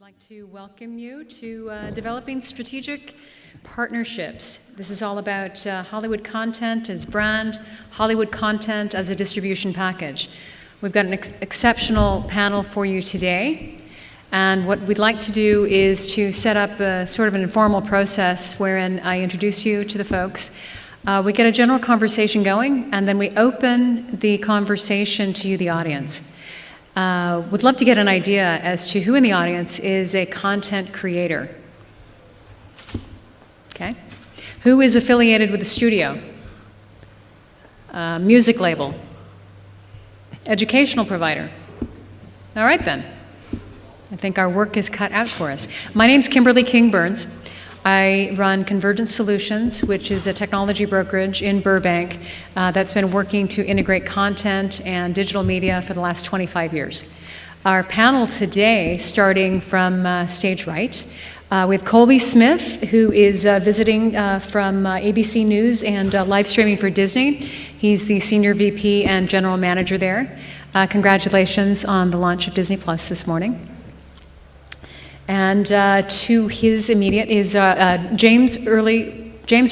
like to welcome you to Developing Strategic Partnerships. This is all about Hollywood content as brand, Hollywood content as a distribution package. We've got an exceptional panel for you today, and what we'd like to do is to set up a sort of an informal process wherein I introduce you to the folks. We get a general conversation going, and then we open the conversation to you, the audience. Would love to get an idea as to who in the audience is a content creator. Okay. Who is affiliated with a studio? Music label? Educational provider? All right then. I think our work is cut out for us. My name's Kimberly King-Burns. I run Convergence Solutions, which is a technology brokerage in Burbank that's been working to integrate content and digital media for the last 25 years. Our panel today, starting from stage right, we have Colby Smith, who is visiting from ABC News and live streaming for Disney. He's the Senior VP and General Manager there. Congratulations on the launch of Disney Plus this morning. And to his immediate is James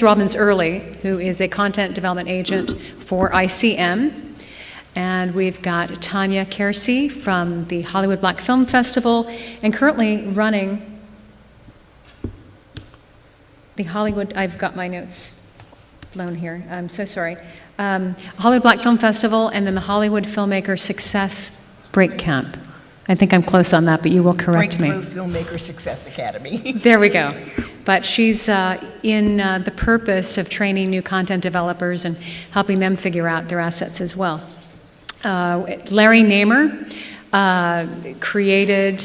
Robbins Early, who is a content development agent for ICM. And we've got Tanya Kersey from the Hollywood Black Film Festival, and currently running the Hollywood, I've got my notes blown here, I'm so sorry. Hollywood Black Film Festival, and then the Hollywood Filmmaker Success Break Camp. I think I'm close on that, but you will correct me. Breakthrough Filmmaker Success Academy. There we go. But she's in the purpose of training new content developers and helping them figure out their assets as well. Larry Namer created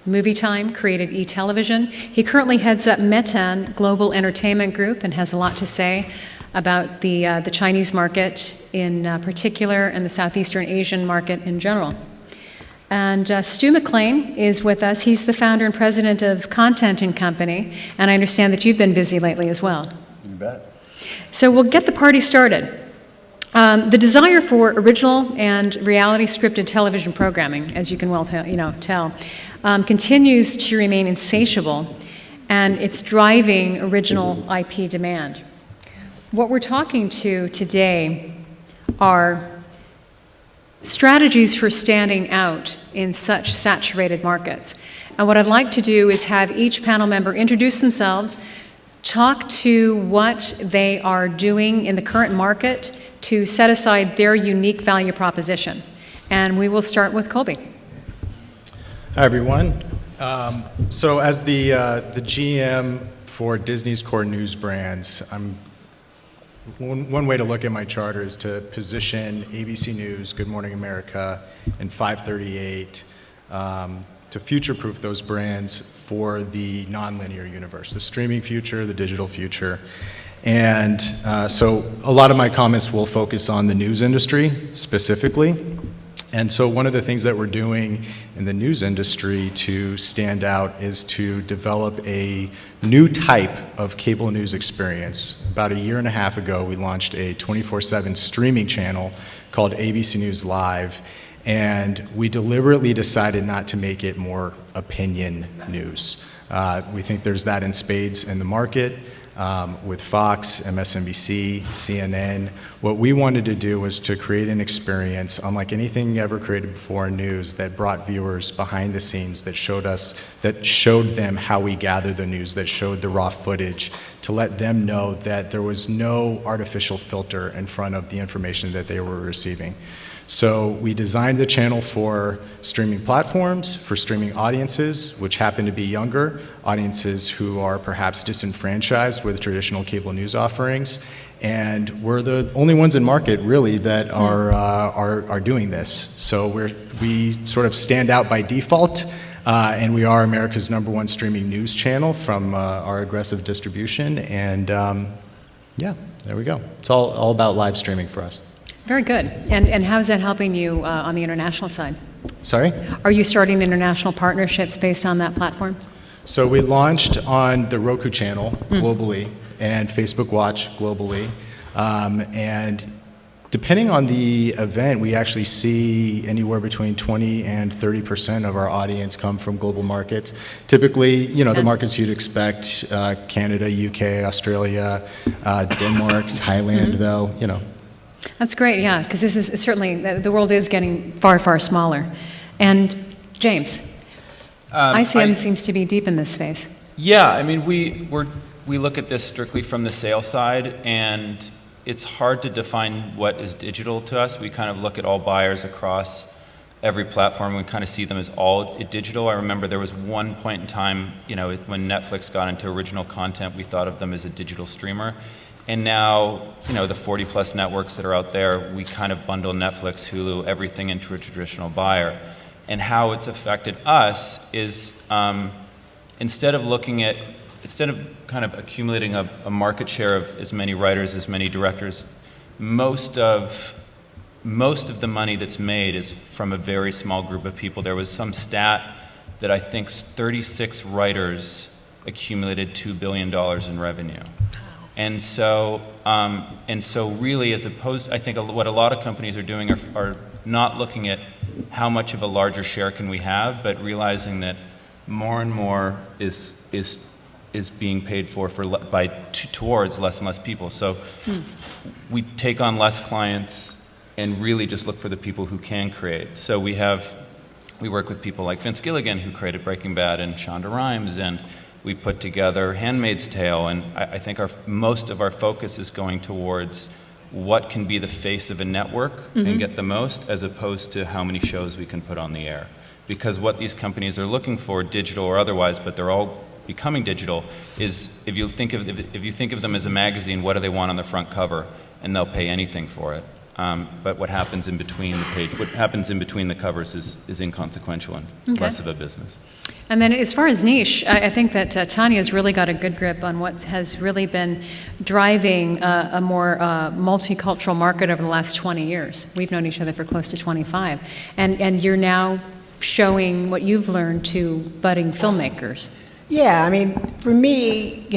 Movie Time, created eTelevision. He currently heads up Metan Global Entertainment Group and has a lot to say about the Chinese market in particular and the Southeastern Asian market in general. And Stu McLean is with us. He's the founder and president of Content & Company, and I understand that you've been busy lately as well. You bet. So we'll get the party started. The desire for original and reality scripted television programming, as you can well tell, continues to remain insatiable, and it's driving original IP demand. What we're talking to today are strategies for standing out in such saturated markets. And what I'd like to do is have each panel member introduce themselves, talk to what they are doing in the current market to set aside their unique value proposition. And we will start with Colby. Hi, everyone. So as the GM for Disney's core news brands, one way to look at my charter is to position ABC News, Good Morning America, and 538 to future-proof those brands for the nonlinear universe, the streaming future, the digital future. And so a lot of my comments will focus on the news industry specifically. And so one of the things that we're doing in the news industry to stand out is to develop a new type of cable news experience. About a year and a half ago, we launched a 24/7 streaming channel called ABC News Live, and we deliberately decided not to make it more opinion news. We think there's that in spades in the market. With Fox, MSNBC, CNN. What we wanted to do was to create an experience unlike anything ever created before in news that brought viewers behind the scenes, that showed them how we gather the news, that showed the raw footage, to let them know that there was no artificial filter in front of the information that they were receiving. So we designed the channel for streaming platforms, for streaming audiences, which happen to be younger, audiences who are perhaps disenfranchised with traditional cable news offerings. And we're the only ones in market, really, that are doing this. So we sort of stand out by default, and we are America's #1 streaming news channel from our aggressive distribution. And yeah, there we go. It's all about live streaming for us. Very good. And how is that helping you on the international side? Sorry? Are you starting international partnerships based on that platform? So we launched on the Roku channel globally and Facebook Watch globally, and Depending on the event, we actually see anywhere between 20 and 30% of our audience come from global markets. Typically, the markets you'd expect, Canada, UK, Australia, Denmark, Thailand, though, That's great, yeah, because this is certainly, the world is getting far, far smaller. And James, ICM seems to be deep in this space. Yeah, I mean, we look at this strictly from the sales side, and it's hard to define what is digital to us. We kind of look at all buyers across every platform. We kind of see them as all digital. I remember there was one point in time, when Netflix got into original content, we thought of them as a digital streamer. And now, the 40 plus networks that are out there, we kind of bundle Netflix, Hulu, everything into a traditional buyer. And how it's affected us is instead of kind of accumulating a market share of as many writers, as many directors, most of the money that's made is from a very small group of people. There was some stat that I think 36 writers accumulated $2 billion in revenue. And so really, as opposed, I think what a lot of companies are doing are not looking at how much of a larger share can we have, but realizing that more and more is being paid for towards less and less people. So we take on less clients and really just look for the people who can create. So we work with people like Vince Gilligan, who created Breaking Bad, and Shonda Rhimes, and we put together Handmaid's Tale, and I think most of our focus is going towards what can be the face of a network and get the most, as opposed to how many shows we can put on the air. Because what these companies are looking for, digital or otherwise, but they're all becoming digital, is if you think of them as a magazine, what do they want on the front cover? And they'll pay anything for it. But what happens in between the covers is inconsequential and less of a business. And then as far as niche, I think that Tanya's really got a good grip on what has really been driving a more multicultural market over the last 20 years. We've known each other for close to 25. And you're now showing what you've learned to budding filmmakers. Yeah, I mean, for me,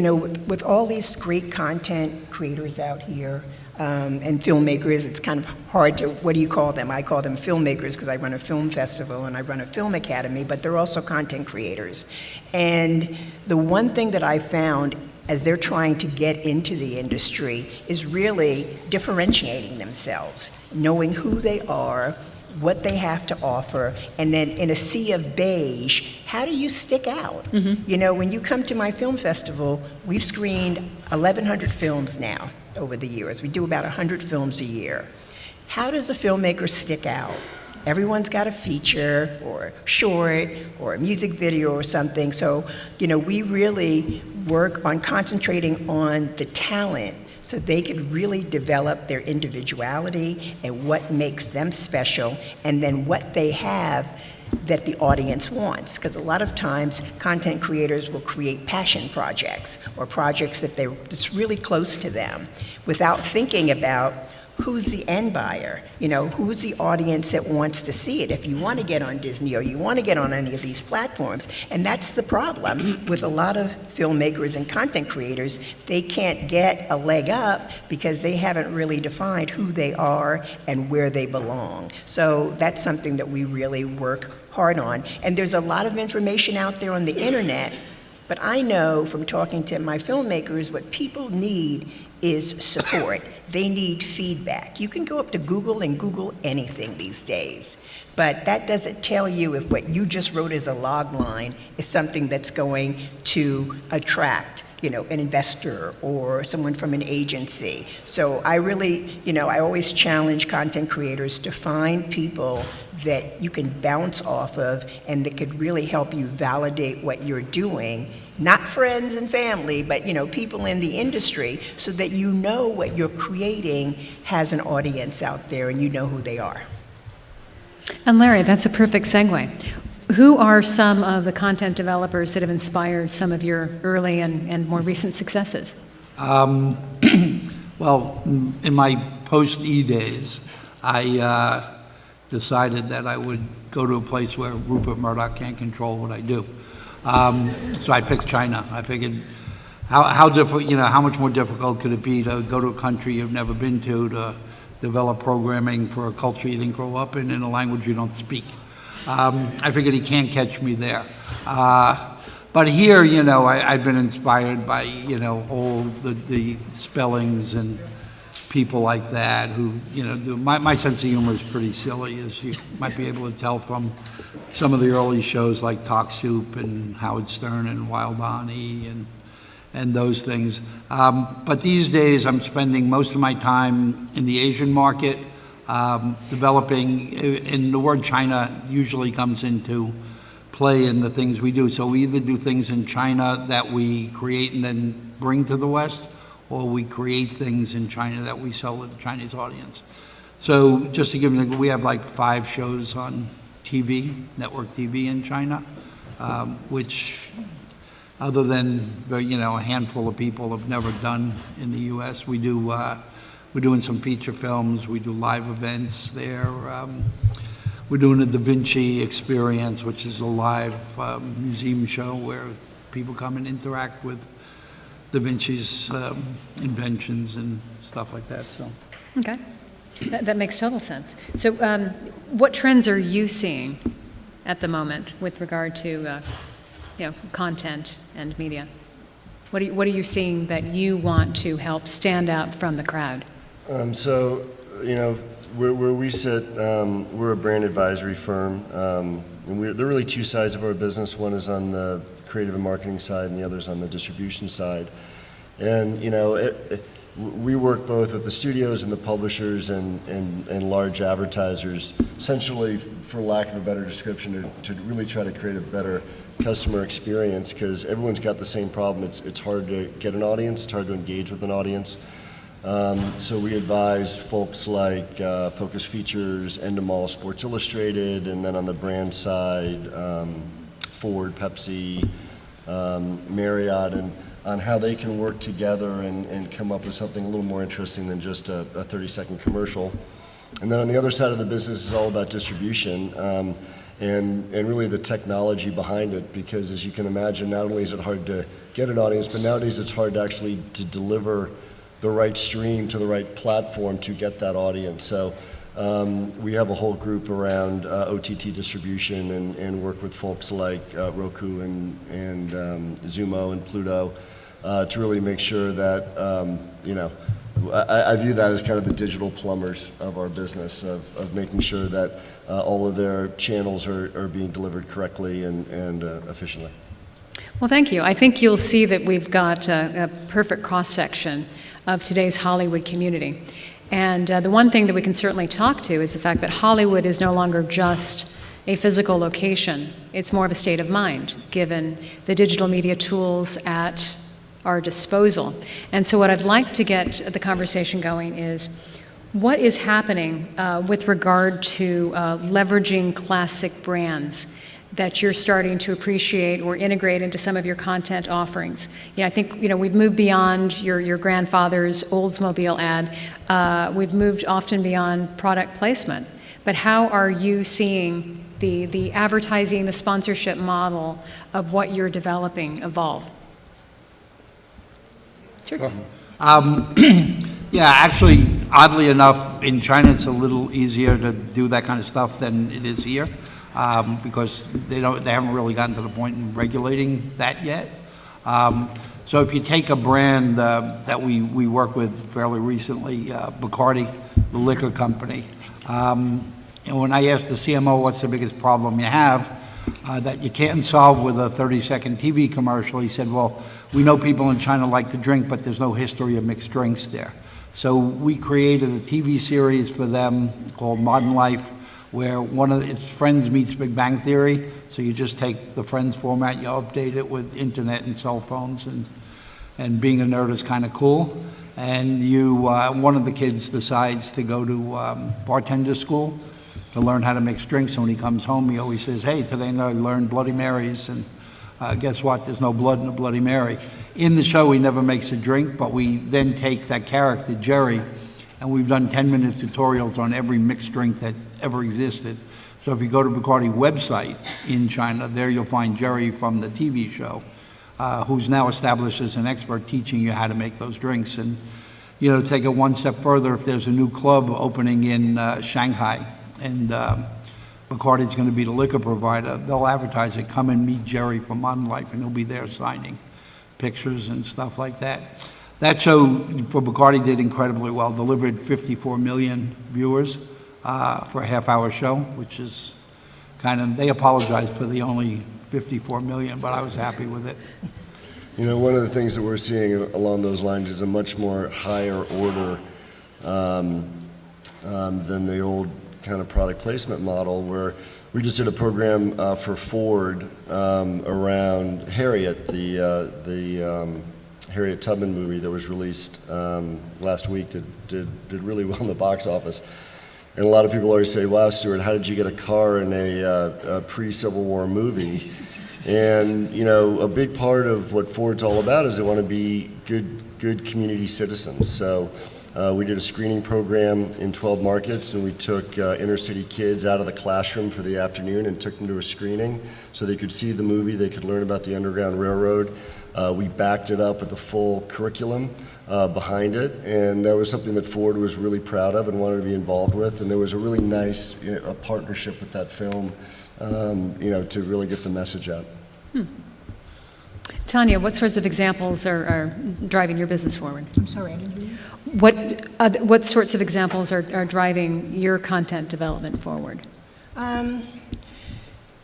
with all these great content creators out here, and filmmakers, it's kind of hard to, what do you call them? I call them filmmakers because I run a film festival and I run a film academy, but they're also content creators. And the one thing that I found as they're trying to get into the industry is really differentiating themselves, knowing who they are, what they have to offer, and then in a sea of beige, how do you stick out? When you come to my film festival, we've screened 1,100 films now over the years. We do about 100 films a year. How does a filmmaker stick out? Everyone's got a feature or short or a music video or something. So, we really work on concentrating on the talent so they could really develop their individuality and what makes them special, and then what they have that the audience wants. Because a lot of times content creators will create passion projects or projects that's really close to them without thinking about who's the end buyer, who's the audience that wants to see it if you want to get on Disney or you want to get on any of these platforms. And that's the problem with a lot of filmmakers and content creators. They can't get a leg up because they haven't really defined who they are and where they belong. So that's something that we really work hard on. And there's a lot of information out there on the internet, but I know from talking to my filmmakers what people need is support. They need feedback. You can go up to Google and Google anything these days, but that doesn't tell you if what you just wrote as a log line is something that's going to attract, an investor or someone from an agency. So I really, I always challenge content creators to find people that you can bounce off of and that could really help you validate what you're doing. Not friends and family, but people in the industry, so that what you're creating has an audience out there and you know who they are. And Larry, that's a perfect segue. Who are some of the content developers that have inspired some of your early and more recent successes? Well, in my post-E days, I decided that I would go to a place where Rupert Murdoch can't control what I do. So I picked China. I figured, how much more difficult could it be to go to a country you've never been to develop programming for a culture you didn't grow up in a language you don't speak. I figured he can't catch me there. But here, you know, I've been inspired by, you know, all the spellings and people like that who, you know, my sense of humor is pretty silly, as you might be able to tell from some of the early shows like Talk Soup and Howard Stern and Wild Ani and those things. But these days, I'm spending most of my time in the Asian market, developing, and the word China usually comes into play in the things we do. So we either do things in China that we create and then bring to the West, or we create things in China that we sell to the Chinese audience. So just to give you, we have like 5 shows on TV, network TV in China, which other than, you know, a handful of people have never done in the U.S. We do, we're doing some feature films, we do live events there. We're doing a Da Vinci Experience, which is a live museum show where people come and interact with Da Vinci's inventions and stuff like that. So, Okay. That makes total sense. So what trends are you seeing at the moment with regard to you know, content and media? What are you seeing that you want to help stand out from the crowd? So, you know, where we sit, we're a brand advisory firm, and there are really 2 sides of our business. One is on the creative and marketing side, and the other is on the distribution side. And, you know, we work both with the studios and the publishers and large advertisers, essentially, for lack of a better description, to really try to create a better customer experience, because everyone's got the same problem. It's hard to get an audience, it's hard to engage with an audience. So we advise folks like Focus Features, Endemol, Sports Illustrated, and then on the brand side, Ford, Pepsi, Marriott, and on how they can work together and come up with something a little more interesting than just a 30-second commercial. And then on the other side of the business is all about distribution and really the technology behind it, because as you can imagine, not only is it hard to get an audience, but nowadays it's hard to actually deliver the right stream to the right platform to get that audience. So we have a whole group around OTT distribution and work with folks like Roku and Zumo and Pluto to really make sure that, you know, I view that as kind of the digital plumbers of our business, of making sure that all of their channels are being delivered correctly and efficiently. Well, thank you. I think you'll see that we've got a perfect cross-section of today's Hollywood community. And the one thing that we can certainly talk to is the fact that Hollywood is no longer just a physical location. It's more of a state of mind, given the digital media tools at our disposal. And so what I'd like to get the conversation going is, what is happening with regard to leveraging classic brands that you're starting to appreciate or integrate into some of your content offerings? You know, I think, you know, we've moved beyond your grandfather's Oldsmobile ad. We've moved often beyond product placement. But how are you seeing the advertising, the sponsorship model of what you're developing evolve? Sure. Yeah, actually, oddly enough, in China it's a little easier to do that kind of stuff than it is here. Because they haven't really gotten to the point in regulating that yet. So if you take a brand that we work with fairly recently, Bacardi, the liquor company, and when I asked the CMO what's the biggest problem you have that you can't solve with a 30-second TV commercial, he said, well, we know people in China like to drink, but there's no history of mixed drinks there. So we created a TV series for them called Modern Life, where it's Friends meets Big Bang Theory. So you just take the Friends format, you update it with internet and cell phones, and being a nerd is kind of cool. And one of the kids decides to go to bartender school to learn how to mix drinks. And when he comes home, he always says, hey, today I learned Bloody Marys, and guess what? There's no blood in a Bloody Mary. In the show, he never makes a drink, but we then take that character, Jerry, and we've done 10-minute tutorials on every mixed drink that ever existed. So if you go to Bacardi website in China, there you'll find Jerry from the TV show, who's now established as an expert teaching you how to make those drinks. And you know, take it one step further, if there's a new club opening in Shanghai, and Bacardi's going to be the liquor provider, they'll advertise it, come and meet Jerry from Modern Life, and he'll be there signing pictures and stuff like that. That show for Bacardi did incredibly well, delivered 54 million viewers for a half-hour show, which is kind of, they apologized for the only 54 million, but I was happy with it. You know, one of the things that we're seeing along those lines is a much more higher order than the old kind of product placement model, where we just did a program for Ford around Harriet, the Harriet Tubman movie that was released last week, did really well in the box office. And a lot of people always say, wow, Stuart, how did you get a car in a pre-Civil War movie? And, you know, a big part of what Ford's all about is they want to be good community citizens. So we did a screening program in 12 markets, and we took inner city kids out of the classroom for the afternoon and took them to a screening so they could see the movie, they could learn about the Underground Railroad. We backed it up with a full curriculum behind it, and that was something that Ford was really proud of and wanted to be involved with. And there was a really nice a partnership with that film, you know, to really get the message out. Tanya, what sorts of examples are driving your business forward? I'm sorry, I didn't hear you. What sorts of examples are driving your content development forward?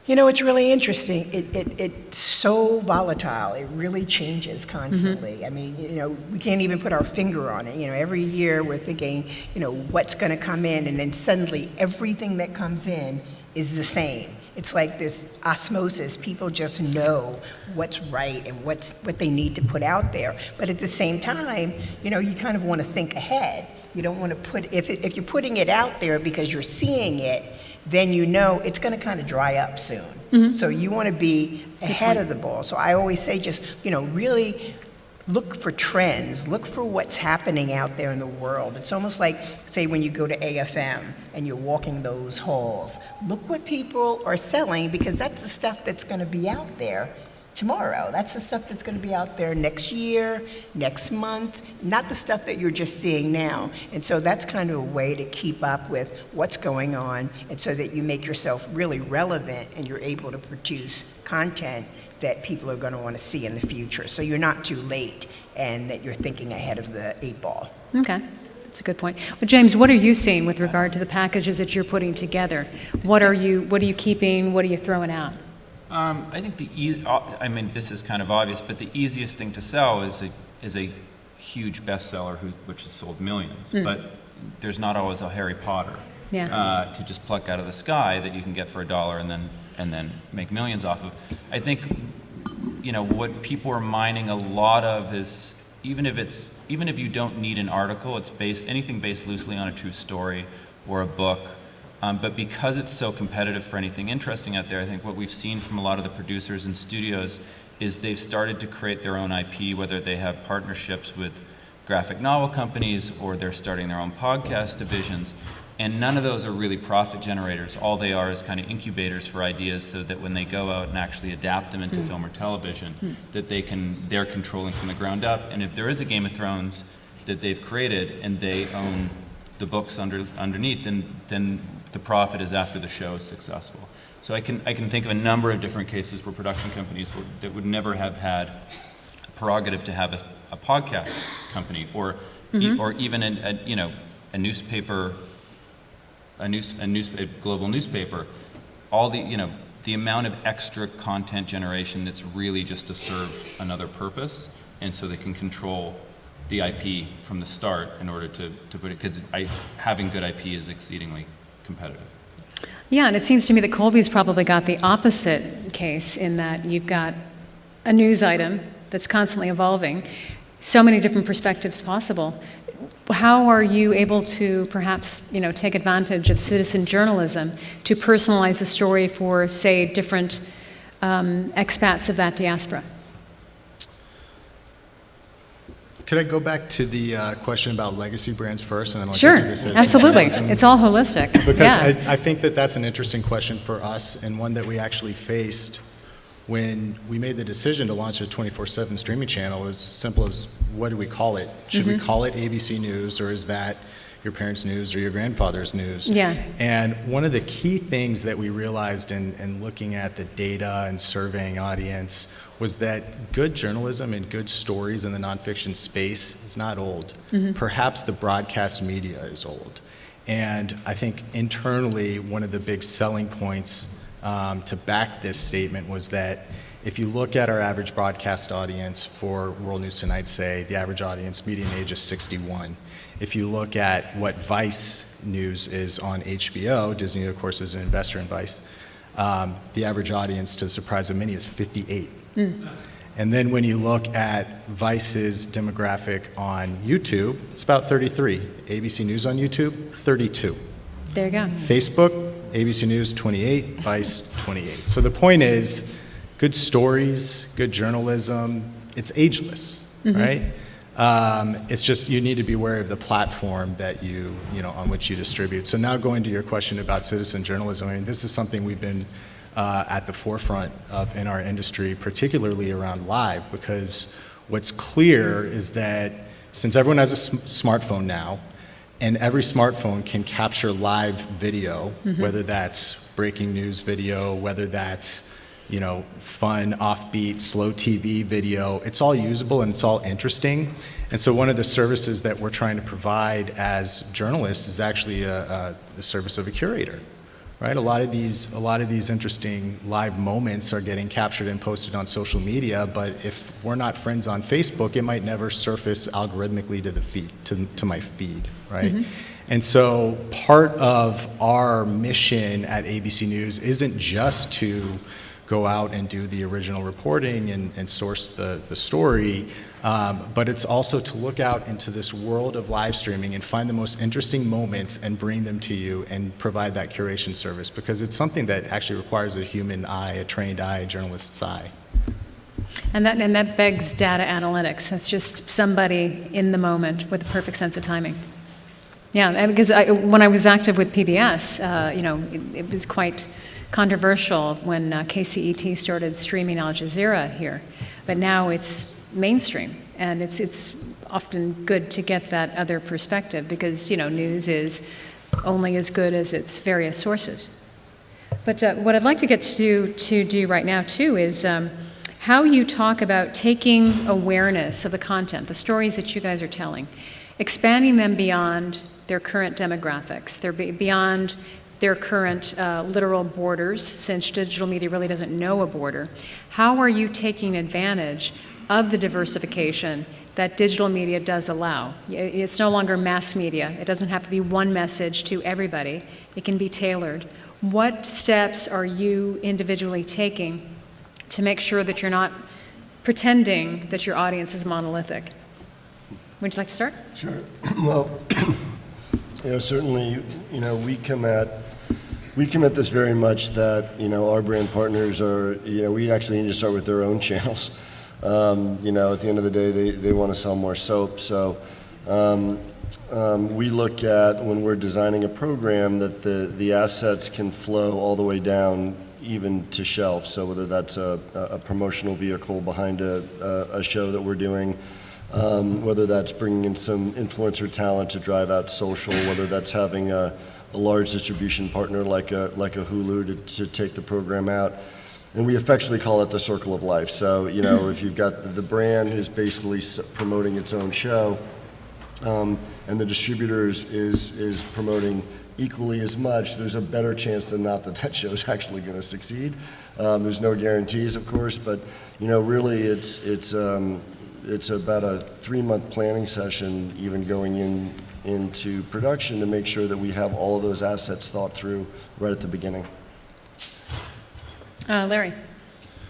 You know, it's really interesting. It's so volatile. It really changes constantly. I mean, you know, we can't even put our finger on it. You know, every year we're thinking, you know, what's going to come in, and then suddenly everything that comes in is the same. It's like this osmosis. People just know what's right and what they need to put out there. But at the same time, you know, you kind of want to think ahead. You don't want to put, if you're putting it out there because you're seeing it, then you know it's going to kind of dry up soon. So you want to be ahead of the ball. So I always say just, you know, really look for trends, look for what's happening out there in the world. It's almost like, say, when you go to AFM and you're walking those halls, look what people are selling, because that's the stuff that's going to be out there tomorrow. That's the stuff that's going to be out there next year, next month, not the stuff that you're just seeing now. And so that's kind of a way to keep up with what's going on, and so that you make yourself really relevant and you're able to produce content that people are going to want to see in the future. So you're not too late, and that you're thinking ahead of the 8 ball. Okay, that's a good point. Well, James, what are you seeing with regard to the packages that you're putting together? What are you keeping? What are you throwing out? I think I mean, this is kind of obvious, but the easiest thing to sell is a huge bestseller which has sold millions. But there's not always a Harry Potter to just pluck out of the sky that you can get for $1 and then make millions off of. I think, you know, what people are mining a lot of is, even if you don't need an article, it's anything based loosely on a true story or a book. But because it's so competitive for anything interesting out there, I think what we've seen from a lot of the producers and studios is they've started to create their own IP, whether they have partnerships with graphic novel companies or they're starting their own podcast divisions. And none of those are really profit generators. All they are is kind of incubators for ideas, so that when they go out and actually adapt them into film or television, that they're controlling from the ground up. And if there is a Game of Thrones that they've created and they own the books underneath, then the profit is after the show is successful. So I can think of a number of different cases where production companies that would never have had a prerogative to have a podcast company or even a newspaper, a global newspaper. All the amount of extra content generation that's really just to serve another purpose, and so they can control the IP from the start in order to put it, because having good IP is exceedingly competitive. Yeah, and it seems to me that Colby's probably got the opposite case, in that you've got a news item that's constantly evolving, so many different perspectives possible. How are you able to perhaps, you know, take advantage of citizen journalism to personalize a story for, say, different expats of that diaspora? Could I go back to the question about legacy brands first, and then I'll Sure, get to this? absolutely. It's all holistic. Because Yeah. I think that's an interesting question for us, and one that we actually faced when we made the decision to launch a 24/7 streaming channel, it was as simple as, what do we call it? Should we call it ABC News, or is that your parents' news or your grandfather's news? Yeah. And one of the key things that we realized in looking at the data and surveying audience was that good journalism and good stories in the nonfiction space is not old. Perhaps the broadcast media is old. And I think internally, one of the big selling points to back this statement was that if you look at our average broadcast audience for World News Tonight, say, the average audience median age is 61. If you look at what Vice News is on HBO, Disney, of course, is an investor in Vice, the average audience, to the surprise of many, is 58. And then when you look at Vice's demographic on YouTube, it's about 33. ABC News on YouTube, 32. There you go. Facebook, ABC News, 28, Vice, 28. So the point is, good stories, good journalism, it's ageless, right? It's just you need to be aware of the platform that on which you distribute. So now going to your question about citizen journalism, I mean, this is something we've been at the forefront of in our industry, particularly around live, because what's clear is that since everyone has a smartphone now, and every smartphone can capture live video, whether that's breaking news video, whether that's fun, offbeat, slow TV video, it's all usable and it's all interesting. And so one of the services that we're trying to provide as journalists is actually the service of a curator, right? A lot of these interesting live moments are getting captured and posted on social media, but if we're not friends on Facebook, it might never surface algorithmically to the feed, to my feed, right? And so part of our mission at ABC News isn't just to go out and do the original reporting and source the story, but it's also to look out into this world of live streaming and find the most interesting moments and bring them to you and provide that curation service, because it's something that actually requires a human eye, a trained eye, a journalist's eye. And that begs data analytics. That's just somebody in the moment with a perfect sense of timing. Yeah, because when I was active with PBS, it was quite controversial when KCET started streaming Al Jazeera here, but now it's mainstream, and it's often good to get that other perspective, because news is only as good as its various sources. But what I'd like to get to do right now too is how you talk about taking awareness of the content, the stories that you guys are telling, expanding them beyond their current demographics, they're beyond their current literal borders, since digital media really doesn't know a border. How are you taking advantage of the diversification that digital media does allow? It's no longer mass media. It doesn't have to be one message to everybody. It can be tailored. What steps are you individually taking to make sure that you're not pretending that your audience is monolithic? Would you like to start? Sure. Well, certainly, we come at this very much that, our brand partners are, we actually need to start with their own channels. At the end of the day, they want to sell more soap. So we look at, when we're designing a program, that the assets can flow all the way down even to shelf. So whether that's a promotional vehicle behind a show that we're doing, whether that's bringing in some influencer talent to drive out social, whether that's having a large distribution partner like a Hulu to take the program out. And we affectionately call it the circle of life. So, if you've got the brand who's basically promoting its own show, and the distributors is promoting equally as much, there's a better chance than not that show's actually going to succeed. There's no guarantees, of course, but, really it's about a 3-month planning session, even going into production, to make sure that we have all of those assets thought through right at the beginning. Larry.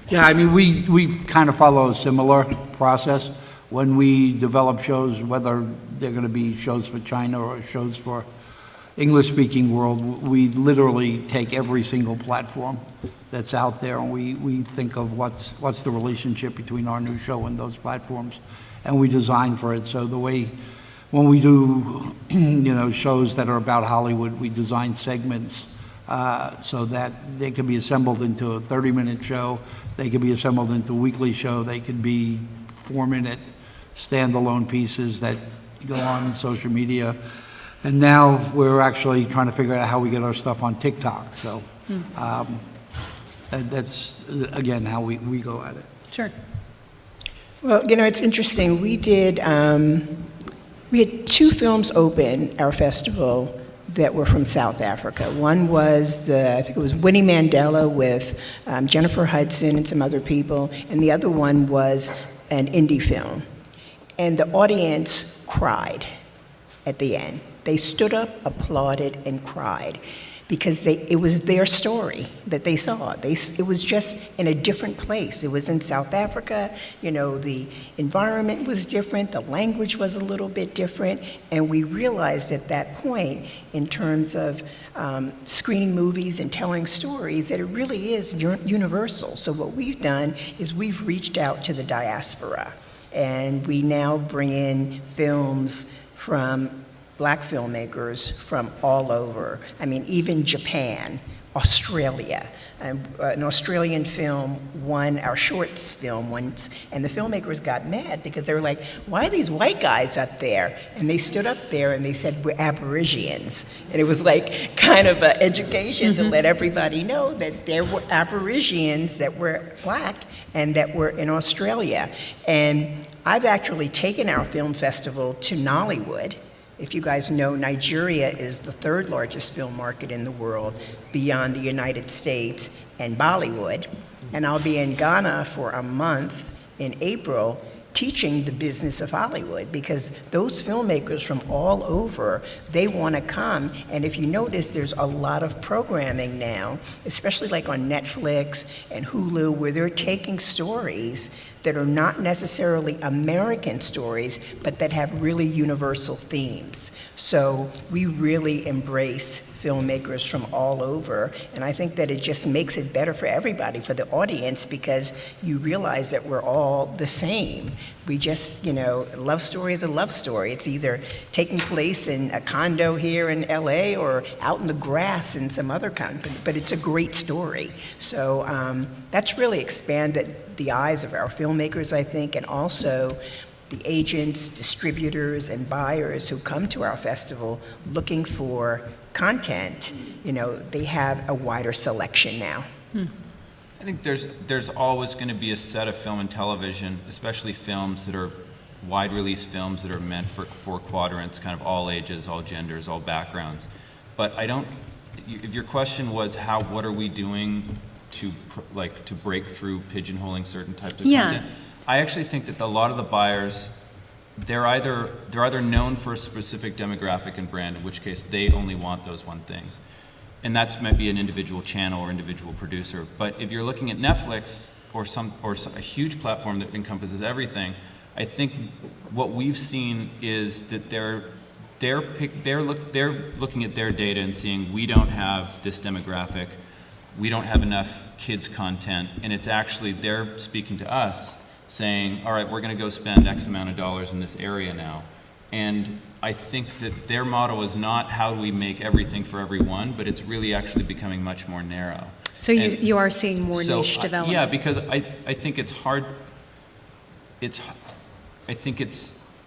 Yeah, we kind of follow a similar process. When we develop shows, whether they're going to be shows for China or shows for English-speaking world, we literally take every single platform that's out there, and we think of what's the relationship between our new show and those platforms, and we design for it. So the way, when we do shows that are about Hollywood, we design segments so that they could be assembled into a 30-minute show, they could be assembled into a weekly show, they could be 4-minute standalone pieces that go on social media. And now we're actually trying to figure out how we get our stuff on TikTok. So that's, again, how we go at it. Sure. Well, it's interesting. We had 2 films open our festival that were from South Africa. One was I think it was Winnie Mandela with Jennifer Hudson and some other people, and the other one was an indie film. And the audience cried at the end. They stood up, applauded, and cried because it was their story that they saw. It was just in a different place. It was in South Africa. The environment was different. The language was a little bit different. And we realized at that point, in terms of screening movies and telling stories, that it really is universal. So what we've done is we've reached out to the diaspora. And we now bring in films from Black filmmakers from all over. I mean, even Japan, Australia. An Australian film won our shorts film once, and the filmmakers got mad because they were like, why are these white guys up there? And they stood up there and they said, we're Aborigines. And it was like kind of an education to let everybody know that there were Aborigines that were Black and that were in Australia. And I've actually taken our film festival to Nollywood. If you guys know, Nigeria is the 3rd largest film market in the world beyond the United States and Bollywood. And I'll be in Ghana for a month in April teaching the business of Hollywood, because those filmmakers from all over, they want to come. And if you notice, there's a lot of programming now, especially like on Netflix and Hulu, where they're taking stories that are not necessarily American stories, but that have really universal themes. So we really embrace filmmakers from all over, and I think that it just makes it better for everybody, for the audience, because you realize that we're all the same. We just, love story is a love story. It's either taking place in a condo here in LA or out in the grass in some other country, but it's a great story. So that's really expanded the eyes of our filmmakers, I think, and also the agents, distributors, and buyers who come to our festival looking for content. They have a wider selection now. I think there's always going to be a set of film and television, especially films that are wide release films that are meant for 4 quadrants, kind of all ages, all genders, all backgrounds. But if your question was what are we doing to break through pigeonholing certain types of content, I actually think that a lot of the buyers, they're either known for a specific demographic and brand, in which case they only want those one things. And that's maybe an individual channel or individual producer. But if you're looking at Netflix or a huge platform that encompasses everything, I think what we've seen is that they're looking at their data and seeing, we don't have this demographic, we don't have enough kids content, and it's actually they're speaking to us saying, all right, we're going to go spend X amount of dollars in this area now. And I think that their motto is not how do we make everything for everyone, but it's really actually becoming much more narrow. So you are seeing more niche development? Yeah, because I think it's hard. If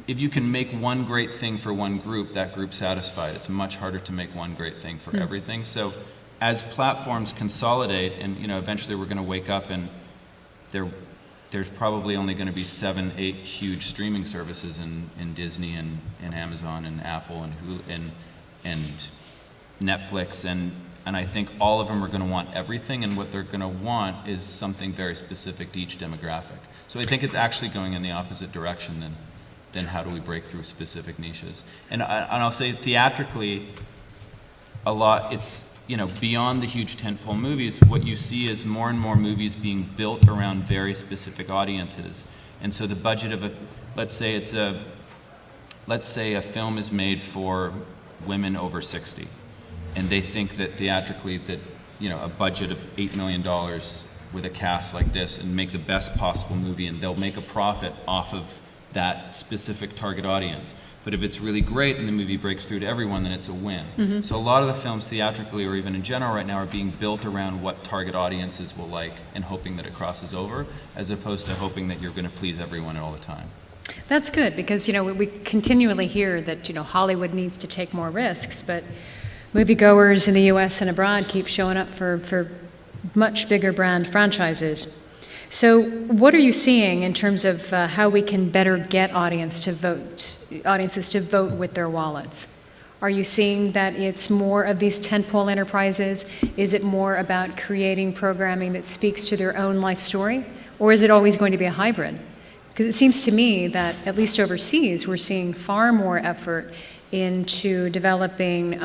you can make one great thing for one group, that group's satisfied. It's much harder to make one great thing for everything. So as platforms consolidate, and eventually we're going to wake up and there's probably only going to be 7, 8 huge streaming services in Disney and Amazon and Apple and Hulu and Netflix, and I think all of them are going to want everything, and what they're going to want is something very specific to each demographic. So I think it's actually going in the opposite direction than how do we break through specific niches. And I'll say theatrically, a lot, it's, beyond the huge tentpole movies, what you see is more and more movies being built around very specific audiences. And so the budget of let's say a film is made for women over 60, and they think that theatrically that, a budget of $8 million with a cast like this and make the best possible movie, and they'll make a profit off of that specific target audience. But if it's really great and the movie breaks through to everyone, then it's a win. So a lot of the films theatrically or even in general right now are being built around what target audiences will like and hoping that it crosses over, as opposed to hoping that you're going to please everyone all the time. That's good, because, we continually hear that, Hollywood needs to take more risks, but moviegoers in the U.S. and abroad keep showing up for much bigger brand franchises. So what are you seeing in terms of how we can better get audiences to vote with their wallets? Are you seeing that it's more of these tentpole enterprises? Is it more about creating programming that speaks to their own life story? Or is it always going to be a hybrid? Because it seems to me that, at least overseas, we're seeing far more effort into developing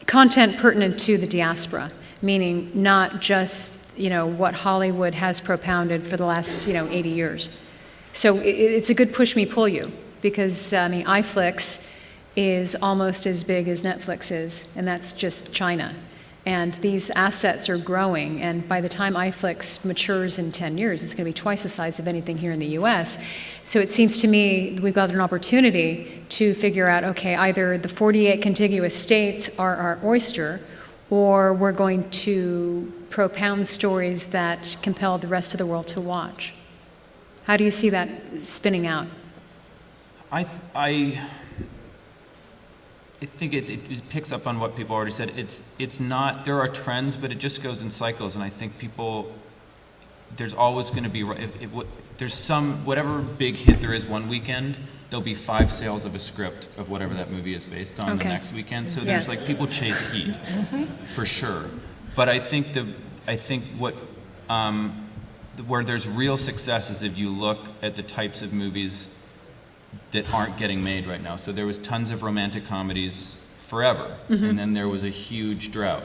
content pertinent to the diaspora, meaning not just what Hollywood has propounded for the last 80 years. So it's a good push me pull you, because iFlix is almost as big as Netflix is, and that's just China. And these assets are growing, and by the time iFlix matures in 10 years, it's going to be twice the size of anything here in the US. So it seems to me we've got an opportunity to figure out, okay, either the 48 contiguous states are our oyster, or we're going to propound stories that compel the rest of the world to watch. How do you see that spinning out? I think it picks up on what people already said. It's not, there are trends, but it just goes in cycles, and I think there's always going to be, there's whatever big hit there is one weekend, there'll be 5 sales of a script of whatever that movie is based on the next weekend. So there's people chase heat, for sure. But I think where there's real success is if you look at the types of movies that aren't getting made right now. So there was tons of romantic comedies forever, and then there was a huge drought.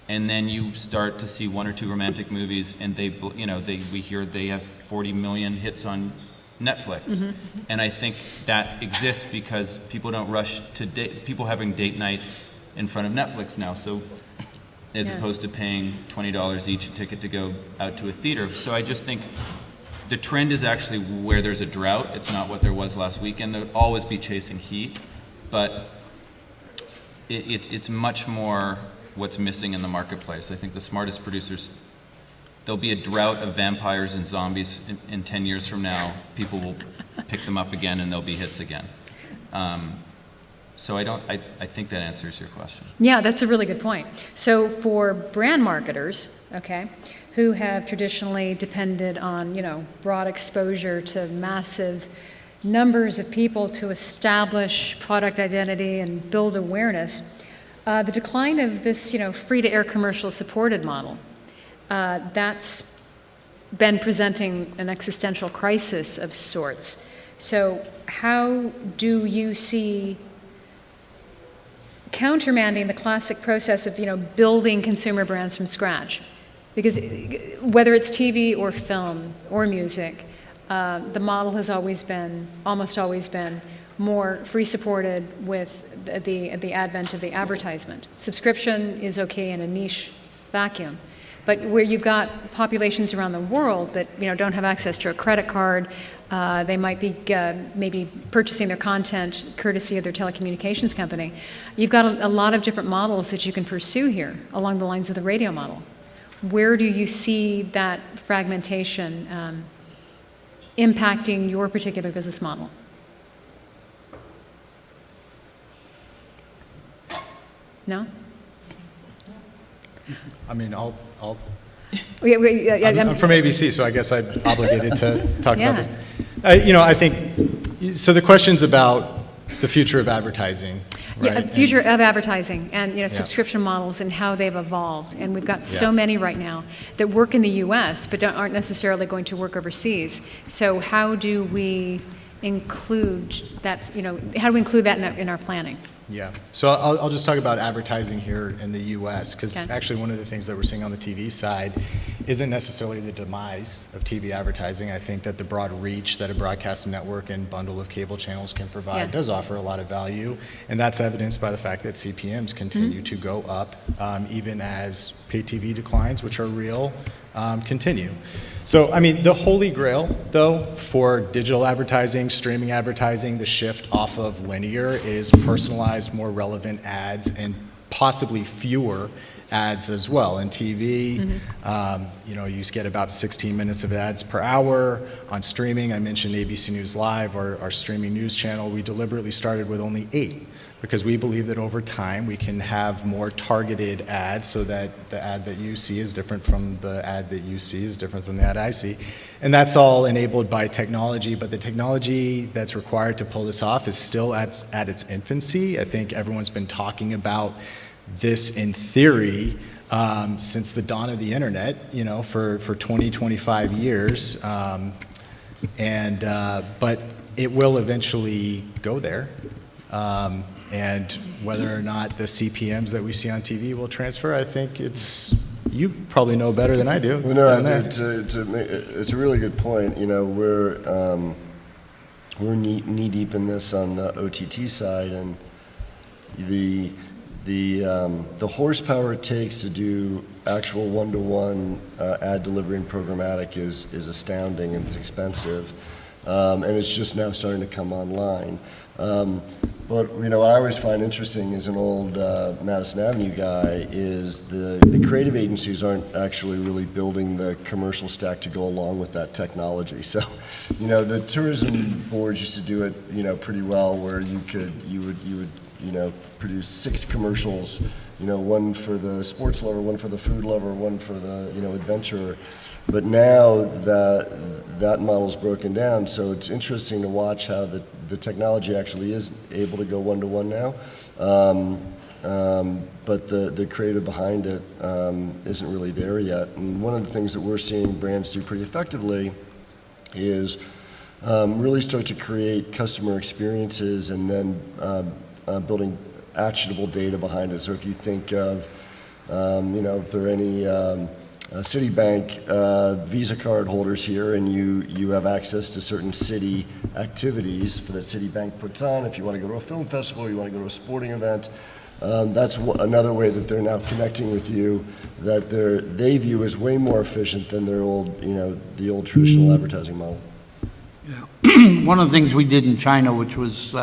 And then you start to see 1 or 2 romantic movies, and we hear they have 40 million hits on Netflix. And I think that exists because people don't rush to people having date nights in front of Netflix now. So as opposed to paying $20 each a ticket to go out to a theater. So I just think the trend is actually where there's a drought. It's not what there was last weekend. There'll always be chasing heat, but it's much more what's missing in the marketplace. I think the smartest producers, there'll be a drought of vampires and zombies in 10 years from now. People will pick them up again and they'll be hits again. So I think that answers your question. Yeah, that's a really good point. So for brand marketers, okay, who have traditionally depended on, broad exposure to massive numbers of people to establish product identity and build awareness, the decline of this, free-to-air commercial supported model, that's been presenting an existential crisis of sorts. So how do you see countermanding the classic process of, building consumer brands from scratch? Because whether it's TV or film or music, the model has almost always been more free-supported with the advent of the advertisement. Subscription is okay in a niche vacuum. But where you've got populations around the world that don't have access to a credit card, they might be maybe purchasing their content courtesy of their telecommunications company. You've got a lot of different models that you can pursue here along the lines of the radio model. Where do you see that fragmentation impacting your particular business model? No? I mean, I'm I'm from ABC, so I guess I'm obligated to talk Yeah. about this. I think, so the question's about the future of advertising, right? Yeah, future of advertising and subscription models and how they've evolved. And we've got so many right now that work in the U.S. but aren't necessarily going to work overseas. So how do we include that? How do we include that in our planning? Yeah, so I'll just talk about advertising here in the U.S. because Okay. actually one of the things that we're seeing on the TV side isn't necessarily the demise of TV advertising. I think that the broad reach that a broadcast network and bundle of cable channels can provide does offer a lot of value, and that's evidenced by the fact that CPMs continue to go up even as pay TV declines, which are real, continue. So, I mean, the holy grail, though, for digital advertising, streaming advertising, the shift off of linear is personalized, more relevant ads and possibly fewer ads as well. In TV, you know, you get about 16 minutes of ads per hour. On streaming, I mentioned ABC News Live, our streaming news channel. We deliberately started with only 8 because we believe that over time we can have more targeted ads so that the ad that you see is different from the ad that you see is different from the ad I see. And that's all enabled by technology, but the technology that's required to pull this off is still at its infancy. I think everyone's been talking about this in theory since the dawn of the internet, you know, for 20, 25 years. But it will eventually go there. And whether or not the CPMs that we see on TV will transfer, I think you probably know better than I do. Well, no, it's a really good point. You know, we're knee deep in this on the OTT side, and the horsepower it takes to do actual one-to-one ad delivery and programmatic is astounding, and it's expensive, and it's just now starting to come online. But you know, what I always find interesting as an old Madison Avenue guy is the creative agencies aren't actually really building the commercial stack to go along with that technology. So, you know, the tourism boards used to do it, you know, pretty well, where you would you know, produce 6 commercials, you know, one for the sports lover, one for the food lover, one for the, you know, adventurer. But now that model's broken down, so it's interesting to watch how the technology actually is able to go one-to-one now. But the creative behind it isn't really there yet. And one of the things that we're seeing brands do pretty effectively is really start to create customer experiences and then building actionable data behind it. So if you think of, you know, if there are any Citibank Visa card holders here, and you have access to certain city activities that Citibank puts on, if you want to go to a film festival, you want to go to a sporting event, that's another way that they're now connecting with you that they view as way more efficient than their old, you know, the old traditional advertising model. Yeah. One of the things we did in China, which was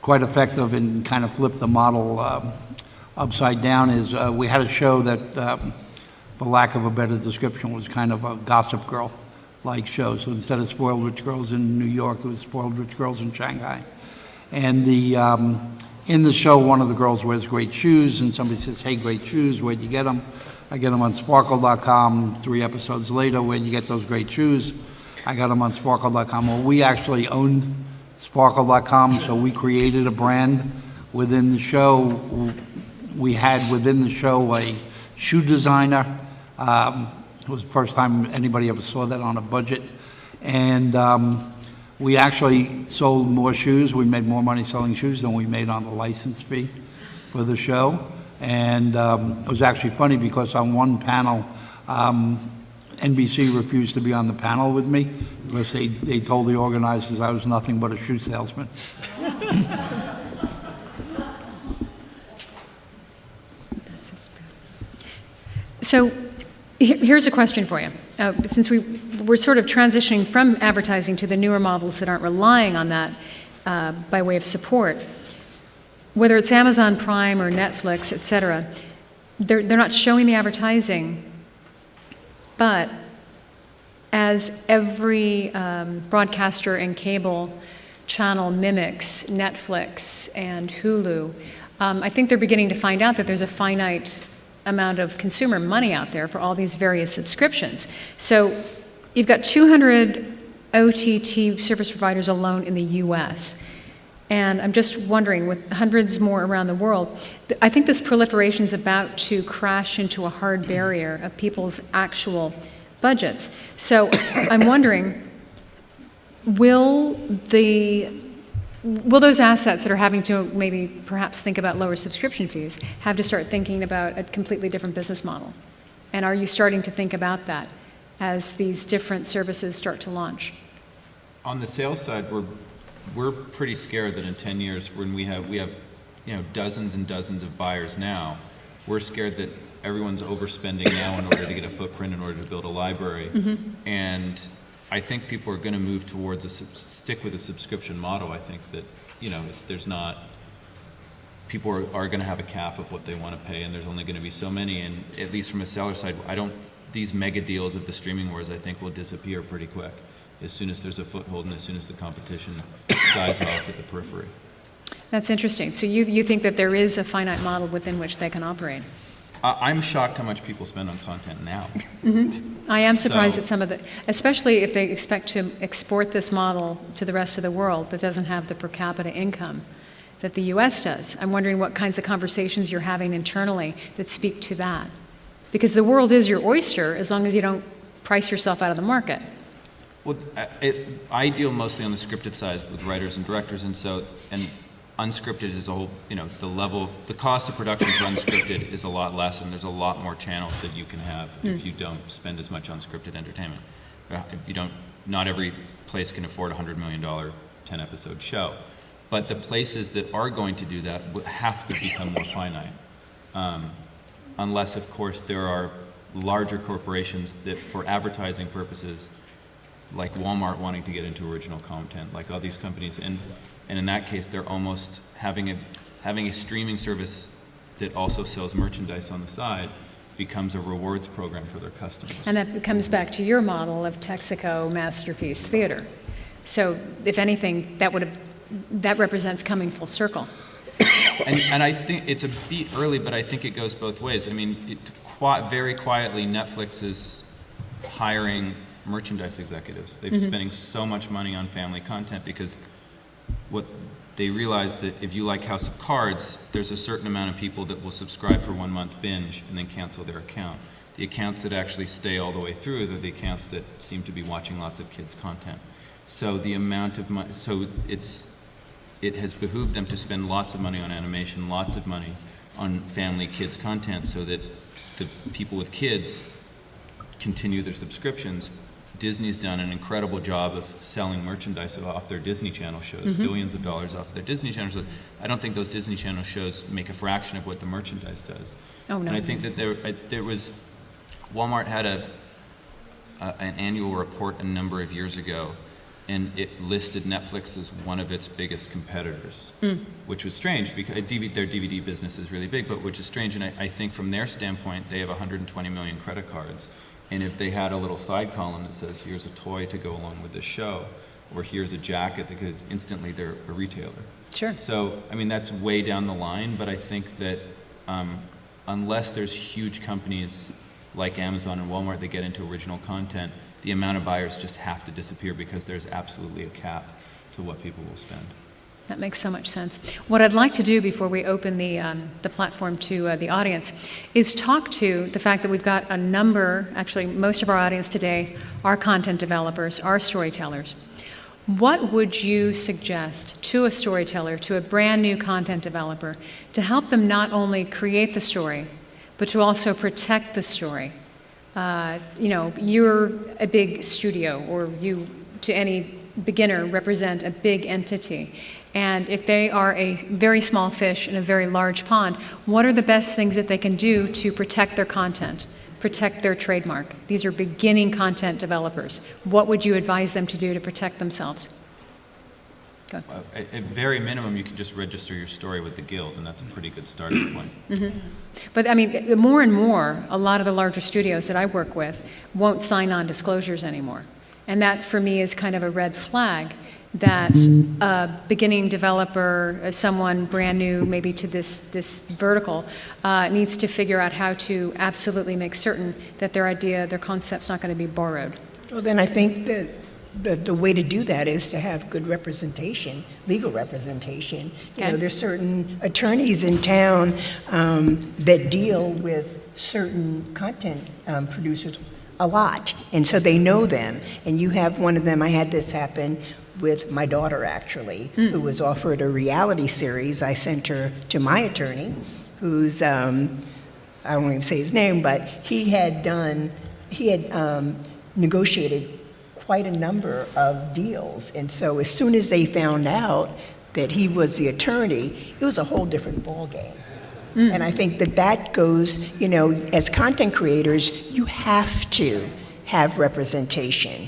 quite effective and kind of flipped the model upside down, is we had a show that, for lack of a better description, was kind of a Gossip Girl-like show. So instead of Spoiled Rich Girls in New York, it was Spoiled Rich Girls in Shanghai. And in the show, one of the girls wears great shoes, and somebody says, "Hey, great shoes, where'd you get them?" I get them on Sparkle.com. 3 episodes later, where'd you get those great shoes? I got them on Sparkle.com. Well, we actually owned Sparkle.com, so we created a brand within the show. We had within the show a shoe designer. It was the first time anybody ever saw that on a budget. And we actually sold more shoes. We made more money selling shoes than we made on the license fee for the show. And it was actually funny because on one panel, NBC refused to be on the panel with me because they told the organizers I was nothing but a shoe salesman. So here's a question for you. Since we're sort of transitioning from advertising to the newer models that aren't relying on that by way of support, whether it's Amazon Prime or Netflix, et cetera, they're not showing the advertising, but as every broadcaster and cable channel mimics Netflix and Hulu, I think they're beginning to find out that there's a finite amount of consumer money out there for all these various subscriptions. So you've got 200 OTT service providers alone in the US. And I'm just wondering, with hundreds more around the world, I think this proliferation is about to crash into a hard barrier of people's actual budgets. So I'm wondering, will those assets that are having to maybe perhaps think about lower subscription fees have to start thinking about a completely different business model? And are you starting to think about that as these different services start to launch? On the sales side, we're pretty scared that in 10 years, when we have you know, dozens and dozens of buyers now, we're scared that everyone's overspending now in order to get a footprint, in order to build a library. and I think people are going to move towards stick with a subscription model. I think that, there's not, people are going to have a cap of what they want to pay, and there's only going to be so many, and at least from a seller side, these mega deals of the streaming wars, I think, will disappear pretty quick as soon as there's a foothold and as soon as the competition dies off at the periphery. That's interesting. So you think that there is a finite model within which they can operate? I'm shocked how much people spend on content now. I am surprised So- at some of the, especially if they expect to export this model to the rest of the world that doesn't have the per capita income that the U.S. does. I'm wondering what kinds of conversations you're having internally that speak to that. Because the world is your oyster as long as you don't price yourself out of the market. Well, I deal mostly on the scripted side with writers and directors, and unscripted is a whole, the cost of production for unscripted is a lot less, and there's a lot more channels that you can have if you don't spend as much on scripted entertainment. If you don't, not every place can afford a $100 million 10-episode show. But the places that are going to do that have to become more finite. Unless, of course, there are larger corporations that, for advertising purposes, like Walmart wanting to get into original content, like all these companies, and in that case, they're almost having a streaming service that also sells merchandise on the side becomes a rewards program for their customers. And that comes back to your model of Texaco Masterpiece Theater. So if anything, that represents coming full circle. And I think it's a beat early, but I think it goes both ways. I mean, very quietly, Netflix is hiring merchandise executives. They're spending so much money on family content because what they realize that if you like House of Cards, there's a certain amount of people that will subscribe for 1 month binge and then cancel their account. The accounts that actually stay all the way through are the accounts that seem to be watching lots of kids' content. So the amount of money, it has behooved them to spend lots of money on animation, lots of money on family kids content so that the people with kids continue their subscriptions. Disney's done an incredible job of selling merchandise off their Disney Channel shows, billions of dollars off their Disney Channel shows. I don't think those Disney Channel shows make a fraction of what the merchandise does. Oh, no. And I think that there was, Walmart had an annual report a number of years ago, and it listed Netflix as one of its biggest competitors, which was strange because their DVD business is really big, but which is strange. And I think from their standpoint, they have 120 million credit cards. And if they had a little side column that says, here's a toy to go along with this show, or here's a jacket, they could instantly, they're a retailer. Sure. So, I mean, that's way down the line, but I think that unless there's huge companies like Amazon and Walmart that get into original content, the amount of buyers just have to disappear because there's absolutely a cap to what people will spend. That makes so much sense. What I'd like to do before we open the platform to the audience is talk to the fact that we've got a number, actually most of our audience today are content developers, are storytellers. What would you suggest to a storyteller, to a brand new content developer, to help them not only create the story, but to also protect the story? You're a big studio, or you, to any beginner, represent a big entity. And if they are a very small fish in a very large pond, what are the best things that they can do to protect their content, protect their trademark? These are beginning content developers. What would you advise them to do to protect themselves? Go ahead. At very minimum, you can just register your story with the Guild, and that's a pretty good starting point. But I mean, more and more, a lot of the larger studios that I work with won't sign on disclosures anymore. And that, for me, is kind of a red flag that a beginning developer, someone brand new maybe to this vertical, needs to figure out how to absolutely make certain that their idea, their concept's not going to be borrowed. Well, then I think that the way to do that is to have good representation, legal representation. Okay. There's certain attorneys in town that deal with certain content producers a lot, and so they know them. And you have one of them. I had this happen with my daughter, actually, who was offered a reality series. I sent her to my attorney, who's, I won't even say his name, but he had negotiated quite a number of deals. And so as soon as they found out that he was the attorney, it was a whole different ballgame. And I think that goes, as content creators, you have to have representation.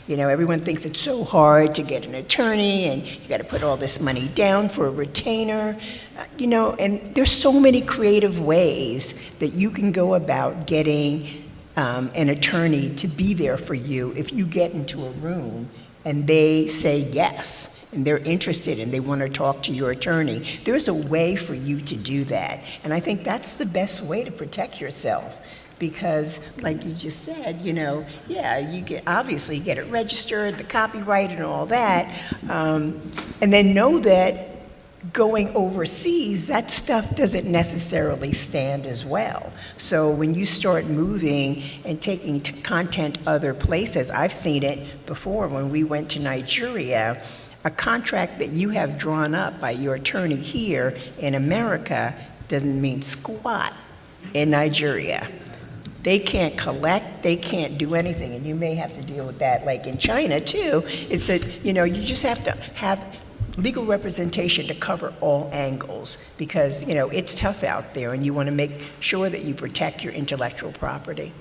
You know, everyone thinks it's so hard to get an attorney, and you got to put all this money down for a retainer. You know, and there's so many creative ways that you can go about getting an attorney to be there for you if you get into a room and they say yes, and they're interested and they want to talk to your attorney. There's a way for you to do that. And I think that's the best way to protect yourself. Because, like you just said, you know, yeah, you obviously get it registered, the copyright and all that, and then know that going overseas, that stuff doesn't necessarily stand as well. So when you start moving and taking content other places, I've seen it before when we went to Nigeria, a contract that you have drawn up by your attorney here in America doesn't mean squat in Nigeria. They can't collect, they can't do anything, and you may have to deal with that. Like in China too, it's that, you know, you just have to have legal representation to cover all angles, because, you know, it's tough out there and you want to make sure that you protect your intellectual property.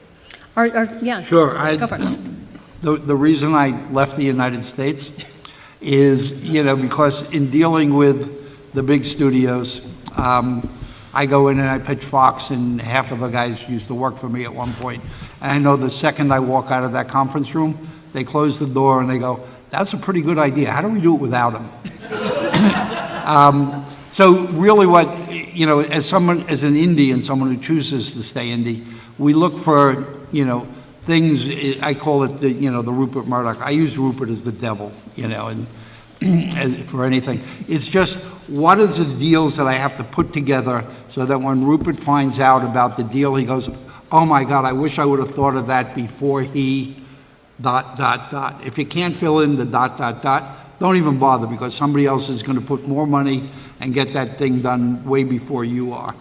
Yeah. Sure. Go for it. The reason I left the United States is, you know, because in dealing with the big studios, I go in and I pitch Fox, and half of the guys used to work for me at one point. And I know the second I walk out of that conference room, they close the door and they go, "That's a pretty good idea. How do we do it without him?" So really what, you know, as an indie and someone who chooses to stay indie, we look for, you know, things, I call it the, you know, the Rupert Murdoch. I use Rupert as the devil, you know, and for anything. It's just, what are the deals that I have to put together so that when Rupert finds out about the deal, he goes, "Oh my God, I wish I would have thought of that before he ... If you can't fill in the ... don't even bother, because somebody else is going to put more money and get that thing done way before you are.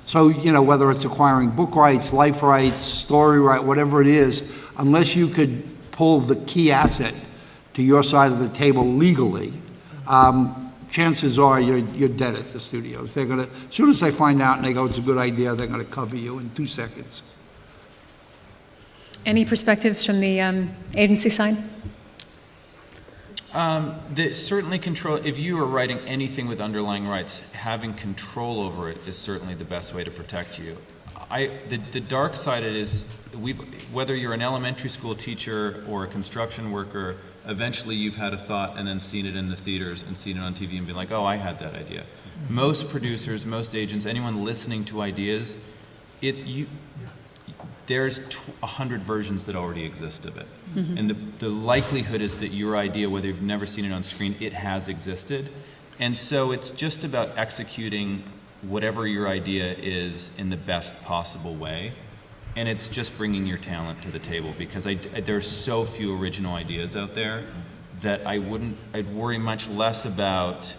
So, you know, whether it's acquiring book rights, life rights, story right, whatever it is, unless you could pull the key asset to your side of the table legally, chances are you're dead at the studios. They're going to, as soon as they find out and they go, "It's a good idea," they're going to cover you in 2 seconds. Any perspectives from the agency side? Certainly control, if you are writing anything with underlying rights, having control over it is certainly the best way to protect you. The dark side of it is, whether you're an elementary school teacher or a construction worker, eventually you've had a thought and then seen it in the theaters and seen it on TV and been like, "Oh, I had that idea." Most producers, most agents, anyone listening to ideas, there's 100 versions that already exist of it. Mm-hmm. And the likelihood is that your idea, whether you've never seen it on screen, it has existed. And so it's just about executing whatever your idea is in the best possible way. And it's just bringing your talent to the table, because there's so few original ideas out there that I'd worry much less about,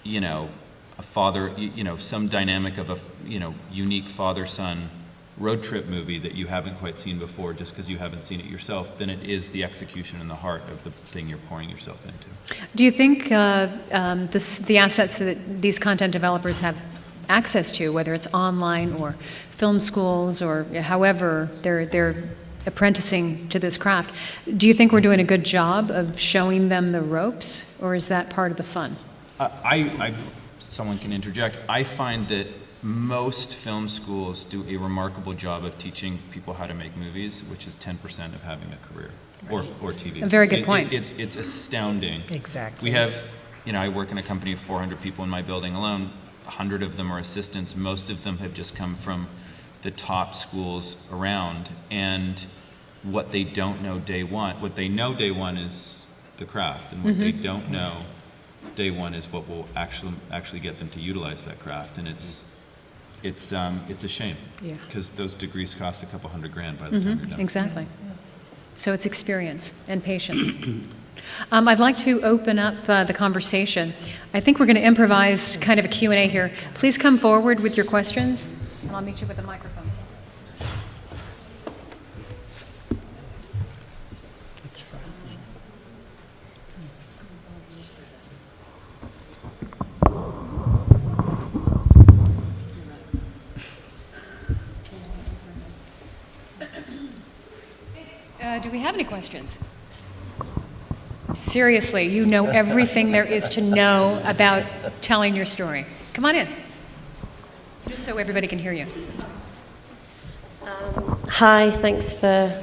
you know, a father, you know, some dynamic of a, you know, unique father-son road trip movie that you haven't quite seen before just because you haven't seen it yourself, than it is the execution and the heart of the thing you're pouring yourself into. Do you think the assets that these content developers have access to, whether it's online or film schools or however they're apprenticing to this craft, do you think we're doing a good job of showing them the ropes, or is that part of the fun? Someone can interject. I find that most film schools do a remarkable job of teaching people how to make movies, which is 10% of having a career, or TV. A very good point. It's astounding. Exactly. We have, you know, I work in a company of 400 people in my building alone. 100 of them are assistants. Most of them have just come from the top schools around. And what they don't know day one, what they know day one is the craft, and what they don't know day one is what will actually get them to utilize that craft. And it's a shame, because those degrees cost a couple $100,000 by the time you're done. Exactly. So it's experience and patience. I'd like to open up the conversation. I think we're going to improvise kind of a Q&A here. Please come forward with your questions, and I'll meet you with a microphone. Do we have any questions? Seriously, you know everything there is to know about telling your story. Come on in, just so everybody can hear you. Hi, thanks for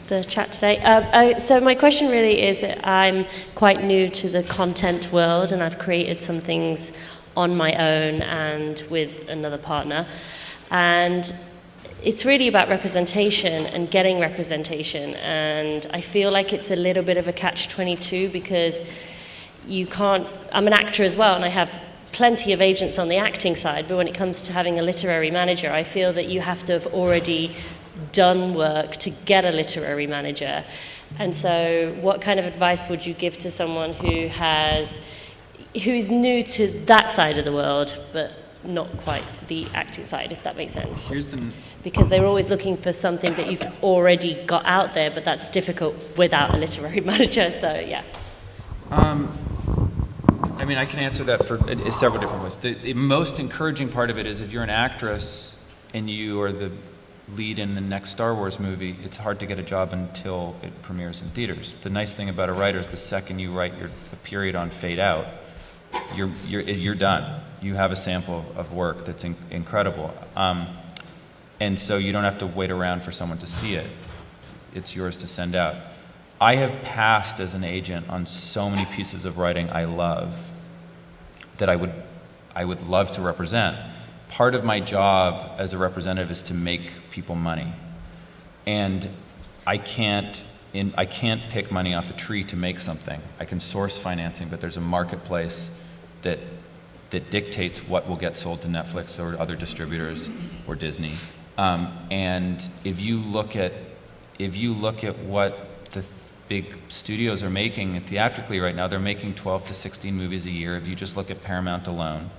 the chat today. So my question really is, I'm quite new to the content world, and I've created some things on my own and with another partner. And it's really about representation and getting representation. And I feel like it's a little bit of a catch-22 because you can't, I'm an actor as well, and I have plenty of agents on the acting side, but when it comes to having a literary manager, I feel that you have to have already done work to get a literary manager. And so what kind of advice would you give to someone who is new to that side of the world, but not quite the acting side, if that makes sense? Because they're always looking for something that you've already got out there, but that's difficult without a literary manager, so yeah. I mean, I can answer that for several different ways. The most encouraging part of it is if you're an actress and you are the lead in the next Star Wars movie, it's hard to get a job until it premieres in theaters. The nice thing about a writer is the second you write a period on Fade Out, you're done. You have a sample of work that's incredible. And so you don't have to wait around for someone to see it. It's yours to send out. I have passed as an agent on so many pieces of writing I love that I would love to represent. Part of my job as a representative is to make people money. And I can't pick money off a tree to make something. I can source financing, but there's a marketplace that dictates what will get sold to Netflix or other distributors or Disney. And if you look at what the big studios are making theatrically right now, they're making 12 to 16 movies a year. If you just look at Paramount alone,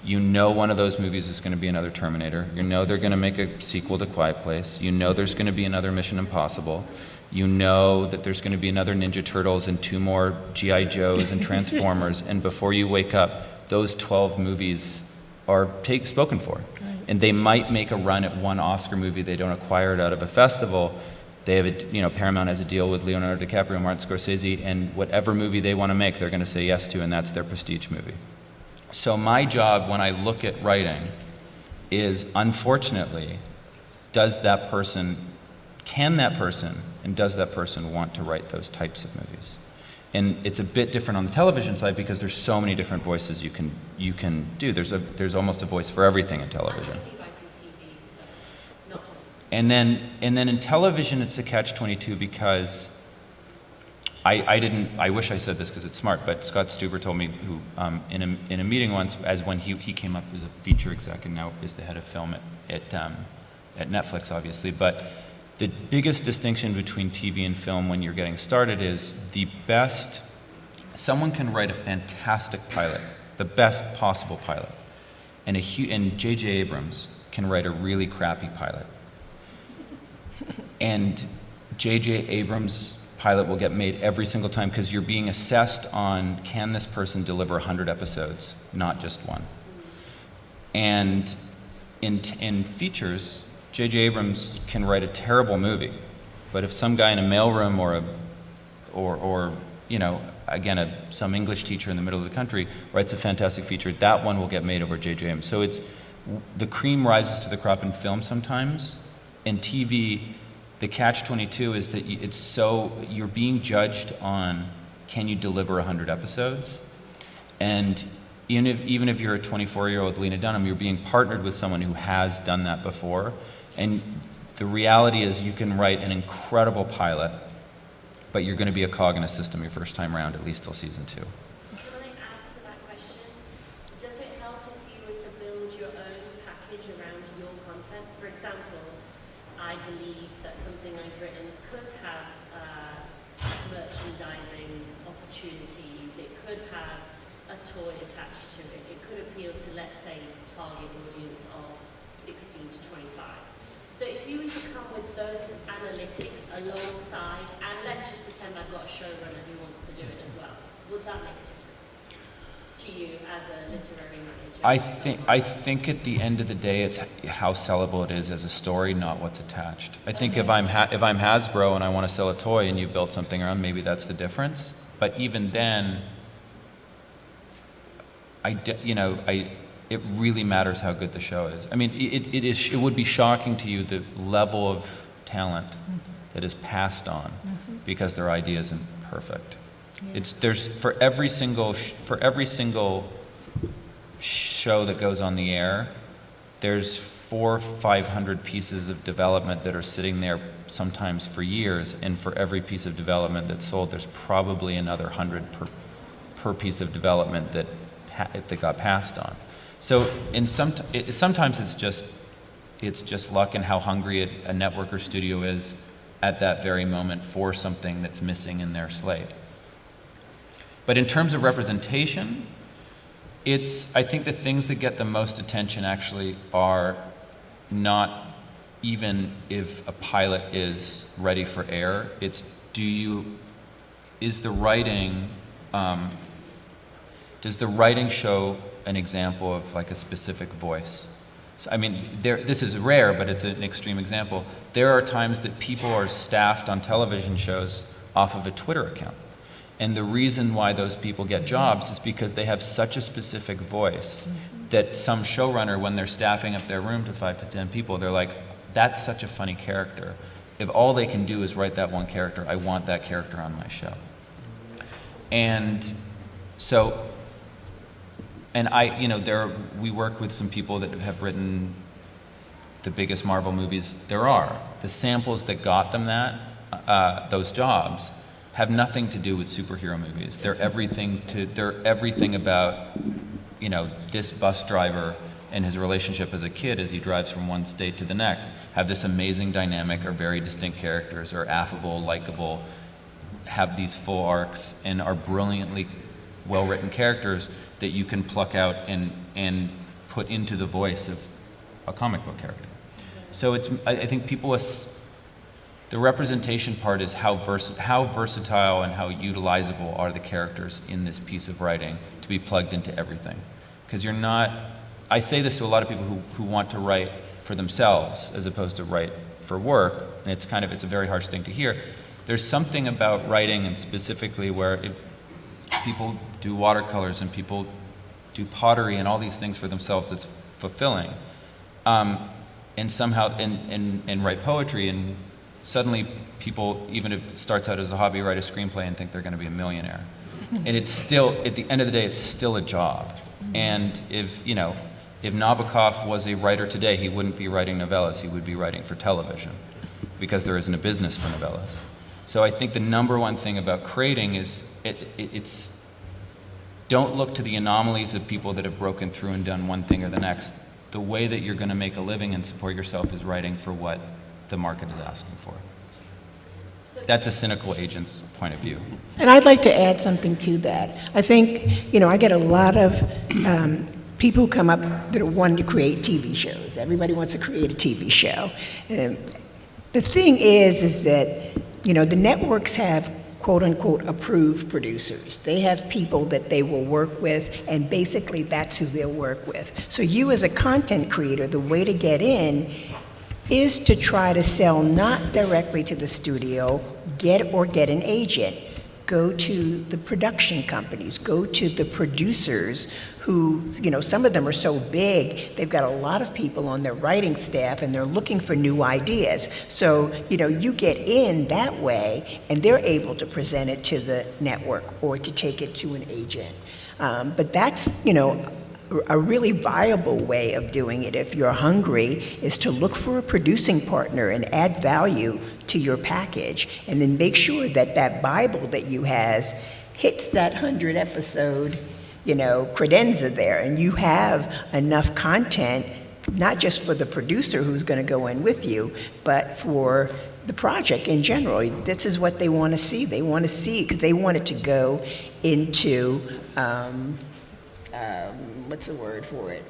you know one of those movies is going to be another Terminator. You know they're going to make a sequel to Quiet Place. You know there's going to be another Mission Impossible. You know that there's going to be another Ninja Turtles and 2 more G.I. Joes and Transformers. And before you wake up, those 12 movies are spoken for. And they might make a run at one Oscar movie. They don't acquire it out of a festival. They have Paramount has a deal with Leonardo DiCaprio, Martin Scorsese, and whatever movie they want to make, they're going to say yes to, and that's their prestige movie. So my job when I look at writing is, unfortunately, does that person want to write those types of movies? And it's a bit different on the television side because there's so many different voices you can do. There's almost a voice for everything in television. And then in television it's a catch-22 because I wish I said this because it's smart, but Scott Stuber told me who in a meeting once, as when he came up as a feature exec and now is the head of film at Netflix, obviously. But the biggest distinction between TV and film when you're getting started is someone can write a fantastic pilot, the best possible pilot, and J.J. Abrams can write a really crappy pilot. And J.J. Abrams' pilot will get made every single time because you're being assessed on, can this person deliver 100 episodes, not just one. And in features, J.J. Abrams can write a terrible movie, but if some guy in a mailroom or some English teacher in the middle of the country writes a fantastic feature, that one will get made over J.J. Abrams. So it's the cream rises to the crop in film sometimes. In TV, the catch-22 is that you're being judged on, can you deliver 100 episodes? And even if you're a 24-year-old Lena Dunham, you're being partnered with someone who has done that before. And the reality is you can write an incredible pilot, but you're going to be a cog in a system your first time around, at least till season 2. Can I add to that question? Does it help if you were to build your own package around your content? For example, I believe that something I've written could have merchandising opportunities. It could have a toy attached to it. It could appeal to, let's say, target audience of 16 to 25. So if you were to come with those analytics alongside, and let's just pretend I've got a showrunner who wants to do it as well, would that make a difference to to you as a literary manager? I think at the end of the day, it's how sellable it is as a story, not what's attached. I think if I'm Hasbro and I want to sell a toy and you build something around, maybe that's the difference. But even then, it really matters how good the show is. I mean, it would be shocking to you the level of talent that is passed on because their idea isn't perfect. There's for every single show that goes on the air, there's 400 or 500 pieces of development that are sitting there sometimes for years, and for every piece of development that's sold, there's probably another 100 per piece of development that got passed on. So sometimes it's just luck and how hungry a network or studio is at that very moment for something that's missing in their slate. But in terms of representation, I think the things that get the most attention actually are not even if a pilot is ready for air. It's does the writing show an example of like a specific voice? So, I mean, this is rare, but it's an extreme example. There are times that people are staffed on television shows off of a Twitter account. And the reason why those people get jobs is because they have such a specific voice that some showrunner, when they're staffing up their room to 5 to 10 people, they're like, that's such a funny character. If all they can do is write that one character, I want that character on my show. And so, we work with some people that have written the biggest Marvel movies there are. The samples that got them those jobs have nothing to do with superhero movies. They're everything about, this bus driver and his relationship as a kid as he drives from one state to the next, have this amazing dynamic, are very distinct characters, are affable, likable, have these full arcs, and are brilliantly well-written characters that you can pluck out and put into the voice of a comic book character. So I think the representation part is how versatile and how utilizable are the characters in this piece of writing to be plugged into everything. Because I say this to a lot of people who want to write for themselves as opposed to write for work, and it's a very harsh thing to hear. There's something about writing, and specifically where if people do watercolors and people do pottery and all these things for themselves that's fulfilling, and somehow and write poetry, and suddenly people, even if it starts out as a hobby, write a screenplay and think they're going to be a millionaire. And it's still, at the end of the day, it's still a job. And if Nabokov was a writer today, he wouldn't be writing novellas, he would be writing for television, because there isn't a business for novellas. So I think the number one thing about creating is don't look to the anomalies of people that have broken through and done one thing or the next. The way that you're going to make a living and support yourself is writing for what the market is asking for. That's a cynical agent's point of view. And I'd like to add something to that. I think, I get a lot of people who come up that are wanting to create TV shows. Everybody wants to create a TV show. The thing is that, the networks have quote-unquote approved producers. They have people that they will work with, and basically that's who they'll work with. So you as a content creator, the way to get in is to try to sell not directly to the studio, get an agent. Go to the production companies, go to the producers who, some of them are so big, they've got a lot of people on their writing staff and they're looking for new ideas. So, you get in that way and they're able to present it to the network or to take it to an agent. But that's, a really viable way of doing it, if you're hungry, is to look for a producing partner and add value to your package, and then make sure that that Bible that you has hits that 100 episode, credenza there, and you have enough content, not just for the producer who's going to go in with you, but for the project in general. This is what they want to see. They want to see, because they want it to go into what's the word for it?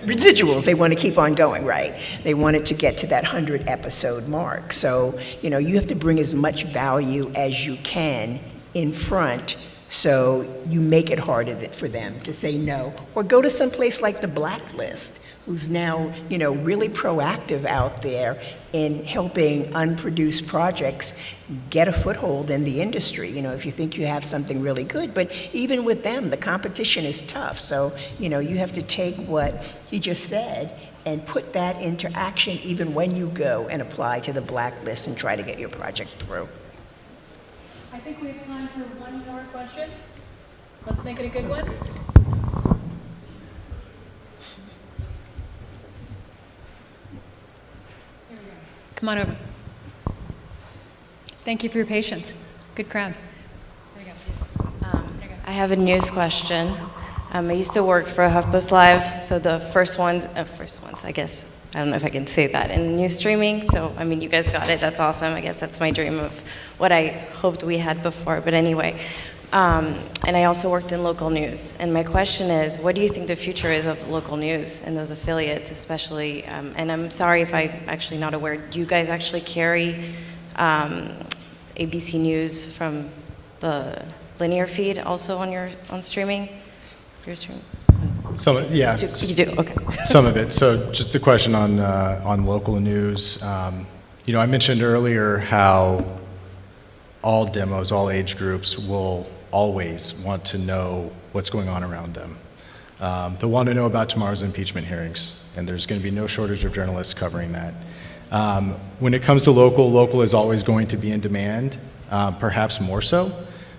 Residuals. They want to keep on going, right? They want it to get to that 100 episode mark. So, you have to bring as much value as you can in front So you make it harder for them to say no. Or go to some place like the Blacklist, who's now, really proactive out there in helping unproduced projects get a foothold in the industry, if you think you have something really good. But even with them, the competition is tough. So, you have to take what he just said and put that into action even when you go and apply to the Blacklist and try to get your project through. I think we have time for one more question. Let's make it a good one. Come on over. Thank you for your patience. Good crowd. I have a news question. I used to work for HuffPost Live, so the first ones, I guess. I don't know if I can say that in news streaming. So, you guys got it. That's awesome. I guess that's my dream of what I hoped we had before. But anyway, and I also worked in local news. And my question is, what do you think the future is of local news and those affiliates, especially? And I'm sorry if I'm actually not aware. Do you guys actually carry ABC News from the linear feed also on streaming? Your stream? Yeah. You do? Okay. Some of it. So just the question on local news. I mentioned earlier how all demos, all age groups will always want to know what's going on around them. They'll want to know about tomorrow's impeachment hearings, and there's going to be no shortage of journalists covering that. When it comes to local is always going to be in demand, perhaps more so,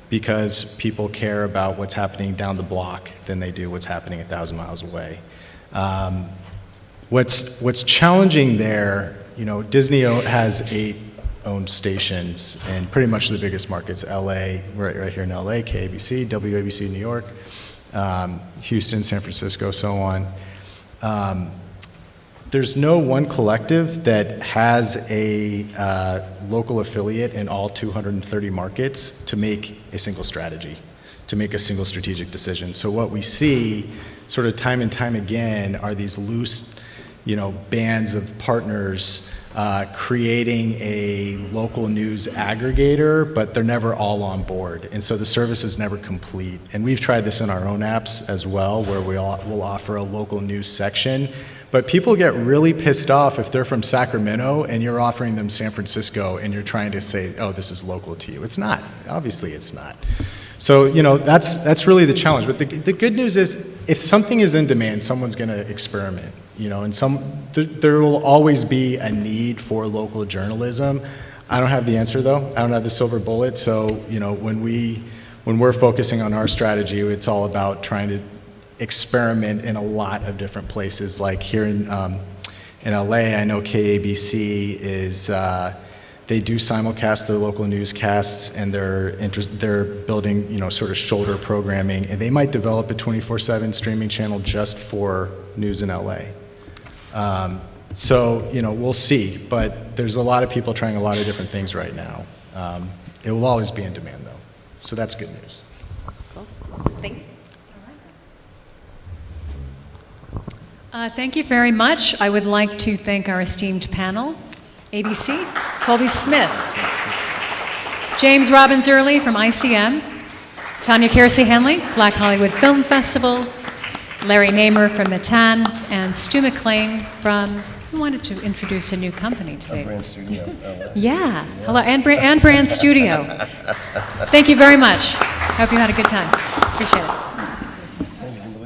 because people care about what's happening down the block than they do what's happening 1,000 miles away. What's challenging there, Disney has 8 owned stations in pretty much the biggest markets: LA, right here in LA, KABC, WABC New York, Houston, San Francisco, so on. There's no one collective that has a local affiliate in all 230 markets to make a single strategy, to make a single strategic decision. So what we see sort of time and time again are these loose, bands of partners creating a local news aggregator, but they're never all on board. And so the service is never complete. And we've tried this in our own apps as well, where we'll offer a local news section. But people get really pissed off if they're from Sacramento and you're offering them San Francisco and you're trying to say, oh, this is local to you. It's not. Obviously, it's not. So, that's really the challenge. But the good news is, if something is in demand, someone's going to experiment. And there will always be a need for local journalism. I don't have the answer, though. I don't have the silver bullet. So, when we're focusing on our strategy, it's all about trying to experiment in a lot of different places. Like here in LA, I know KABC is they do simulcast their local newscasts, and they're building sort of shoulder programming, and they might develop a 24/7 streaming channel just for news in LA. So we'll see, but there's a lot of people trying a lot of different things right now. It will always be in demand, though, so that's good news. Cool. Thank you. Thank you very much. I would like to thank our esteemed panel: ABC, Colby Smith, James Robbins Early from ICM, Tanya Kersey-Henley, Black Hollywood Film Festival, Larry Namer from Matan, and Stu McLean from, who wanted to introduce a new company today? Brand Studio. Yeah, hello, and Brand Studio. Thank you very much. Hope you had a good time. Appreciate it.